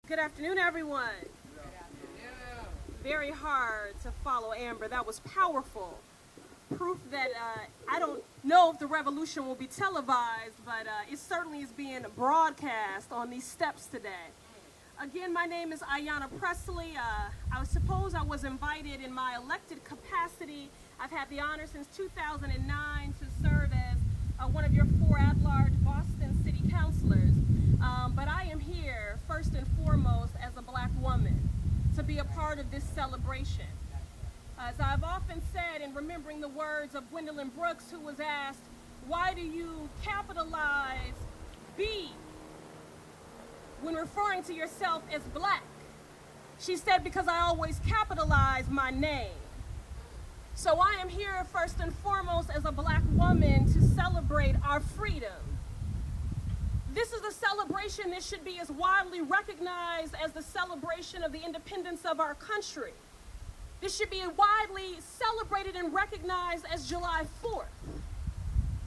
Good afternoon, everyone. Good afternoon. Very hard to follow, Amber. That was powerful. Proof that I don't know if the revolution will be televised, but it certainly is being broadcast on these steps today. Again, my name is Ayanna Pressley. I suppose I was invited in my elected capacity. I've had the honor since 2009 to serve as one of your 4 at-large Boston City Councilors. But I am here, first and foremost, as a Black woman, to be a part of this celebration. As I've often said, in remembering the words of Gwendolyn Brooks, who was asked, why do you capitalize B when referring to yourself as Black? She said, because I always capitalize my name. So I am here first and foremost as a Black woman to celebrate our freedom. This is a celebration that should be as widely recognized as the celebration of the independence of our country. This should be widely celebrated and recognized as July 4th.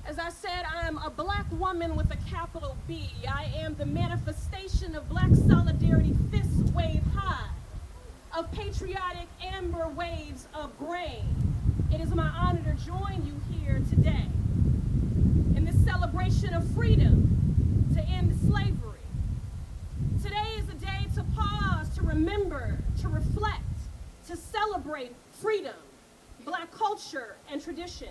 As I said, I am a Black woman with a capital B. I am the manifestation of Black solidarity, fists waved high, of patriotic amber waves of grain. It is my honor to join you here today in this celebration of freedom to end slavery. Today is a day to pause, to remember, to reflect, to celebrate freedom, Black culture and tradition,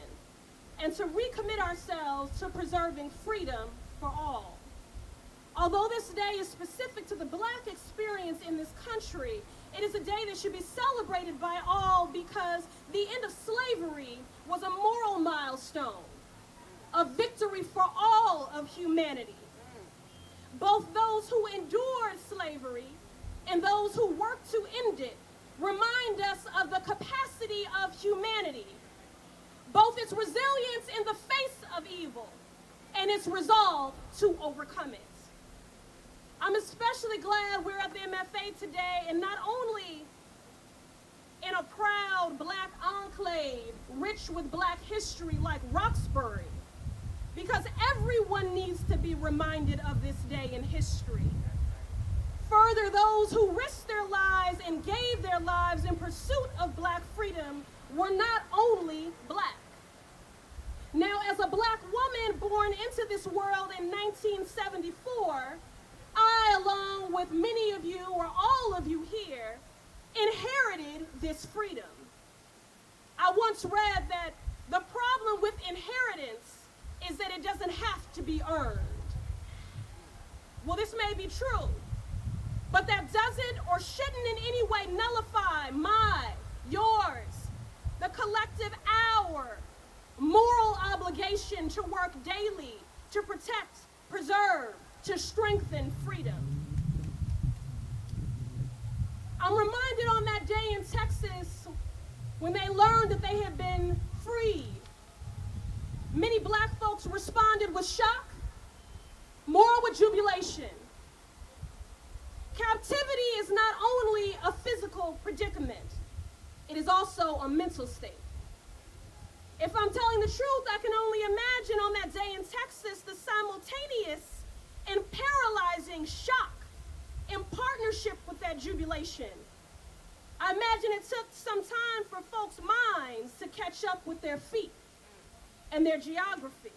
and to recommit ourselves to preserving freedom for all. Although this day is specific to the Black experience in this country, it is a day that should be celebrated by all because the end of slavery was a moral milestone, a victory for all of humanity. Both those who endured slavery and those who worked to end it remind us of the capacity of humanity, both its resilience in the face of evil and its resolve to overcome it. I'm especially glad we're at the MFA today, and not only in a proud Black enclave rich with Black history like Roxbury, because everyone needs to be reminded of this day in history. Further, those who risked their lives and gave their lives in pursuit of Black freedom were not only Black. Now, as a Black woman born into this world in 1974, I, along with many of you or all of you here, inherited this freedom. I once read that the problem with inheritance is that it doesn't have to be earned. Well, this may be true, but that doesn't or shouldn't in any way nullify my, yours, the collective our moral obligation to work daily to protect, preserve, to strengthen freedom. I'm reminded on that day in Texas when they learned that they had been freed. Many Black folks responded with shock, more with jubilation. Captivity is not only a physical predicament, it is also a mental state. If I'm telling the truth, I can only imagine on that day in Texas the simultaneous and paralyzing shock in partnership with that jubilation. I imagine it took some time for folks' minds to catch up with their feet and their geography.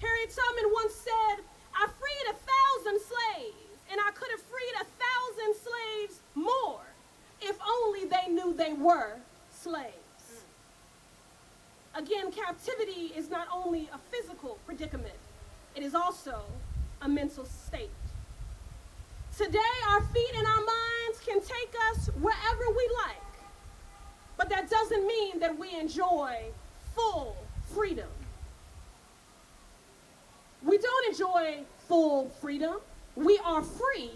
Harriet Tubman once said, I freed 1,000 slaves, and I could have freed 1,000 slaves more if only they knew they were slaves. Again, captivity is not only a physical predicament, it is also a mental state. Today, our feet and our minds can take us wherever we like, but that doesn't mean that we enjoy full freedom. We don't enjoy full freedom. We are free,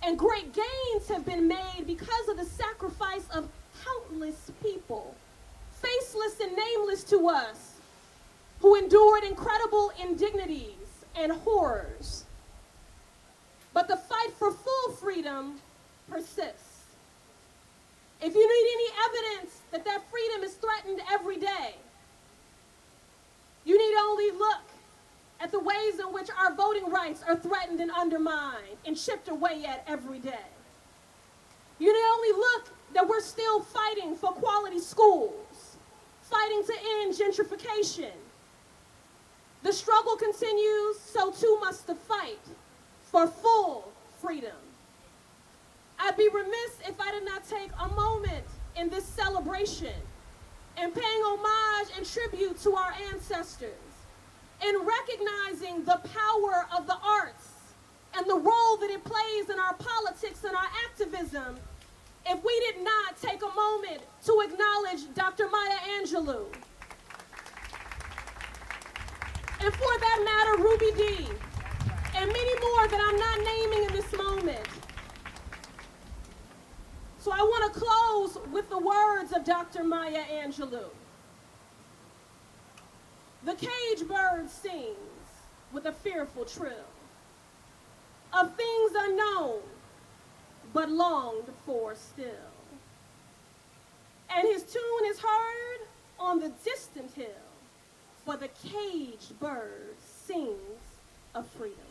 and great gains have been made because of the sacrifice of countless people, faceless and nameless to us, who endured incredible indignities and horrors. But the fight for full freedom persists. If you need any evidence that that freedom is threatened every day, you need only look at the ways in which our voting rights are threatened and undermined and chipped away at every day. You not only look that we're still fighting for quality schools, fighting to end gentrification. The struggle continues, so too must the fight for full freedom. I'd be remiss if I did not take a moment in this celebration and paying homage and tribute to our ancestors, in recognizing the power of the arts and the role that it plays in our politics and our activism, if we did not take a moment to acknowledge Dr. Maya Angelou, and for that matter, Ruby Dee, and many more that I'm not naming in this moment. So I want to close with the words of Dr. Maya Angelou. The caged bird sings with a fearful trill of things unknown, but longed for still. And his tune is heard on the distant hill, for the caged bird sings of freedom.